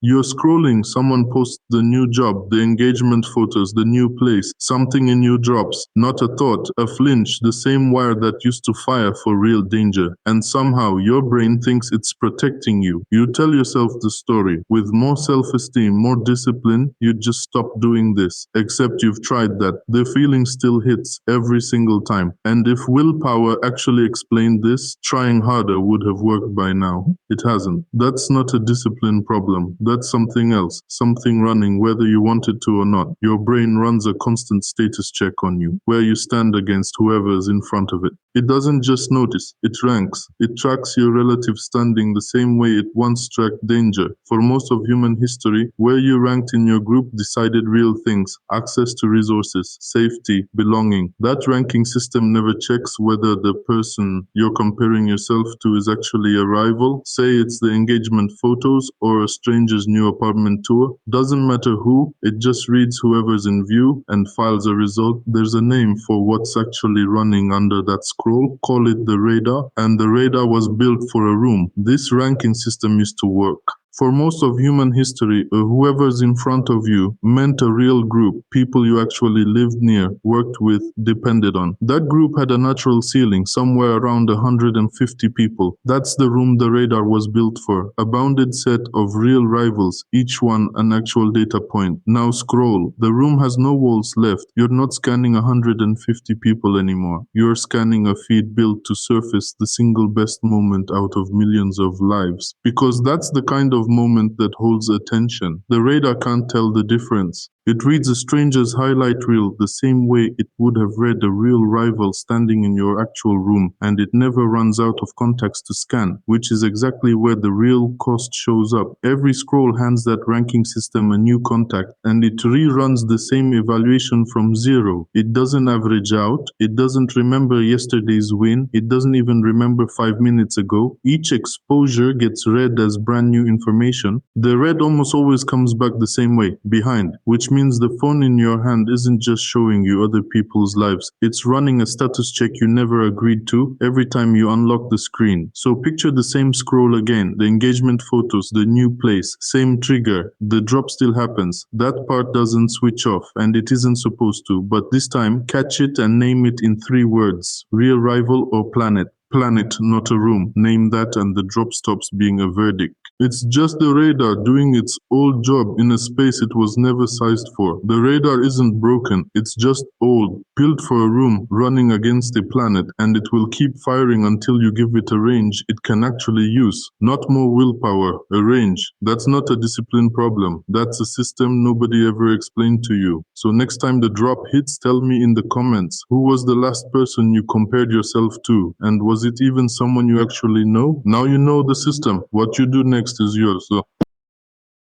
You're scrolling, someone posts the new job, the engagement photos, the new place, something in you drops. Not a thought, a flinch, the same wire that used to fire for real danger. And somehow your brain thinks it's protecting you. You tell yourself the story. With more self-esteem, more discipline, you'd just stop doing this. Except you've tried that. The feeling still hits every single time. And if willpower actually explained this, trying harder would have worked by now. It hasn't. That's not a discipline problem. That's something else. Something running whether you want it to or not. Your brain runs a constant status check on you, where you stand against whoever's in front of it. It doesn't just notice, it ranks. It tracks your relative standing the same way it once tracked danger. For most of human history, where you ranked in your group decided real things: access to resources, safety, belonging. That ranking system never checks whether the person you're comparing yourself to is actually a rival. Say it's the engagement photos or a stranger's new apartment tour. Doesn't matter who, it just reads whoever's in view and files a result. There's a name for what's actually running under that scroll. Call it the radar, and the radar was built for a room. This ranking system used to work. For most of human history, whoever's in front of you meant a real group, people you actually lived near, worked with, depended on. That group had a natural ceiling, somewhere around 150 people. That's the room the radar was built for, a bounded set of real rivals, each one an actual data point. Now scroll. The room has no walls left. You're not scanning 150 people anymore. You're scanning a feed built to surface the single best moment out of millions of lives. Because that's the kind of moment that holds attention. The radar can't tell the difference. It reads a stranger's highlight reel the same way it would have read a real rival standing in your actual room, and it never runs out of contacts to scan, which is exactly where the real cost shows up. Every scroll hands that ranking system a new contact, and it reruns the same evaluation from zero. It doesn't average out, it doesn't remember yesterday's win, it doesn't even remember 5 minutes ago. Each exposure gets read as brand new information. The red almost always comes back the same way, behind, which means the phone in your hand isn't just showing you other people's lives. It's running a status check you never agreed to every time you unlock the screen. So picture the same scroll again, the engagement photos, the new place, same trigger. The drop still happens. That part doesn't switch off, and it isn't supposed to, but this time, catch it and name it in 3 words: real rival or planet. Planet, not a room. Name that and the drop stops being a verdict. It's just the radar doing its old job in a space it was never sized for. The radar isn't broken, it's just old, built for a room, running against a planet, and it will keep firing until you give it a range it can actually use. Not more willpower, a range. That's not a discipline problem. That's a system nobody ever explained to you. So next time the drop hits, tell me in the comments, who was the last person you compared yourself to? And was it even someone you actually know? Now you know the system. What you do next is yours. So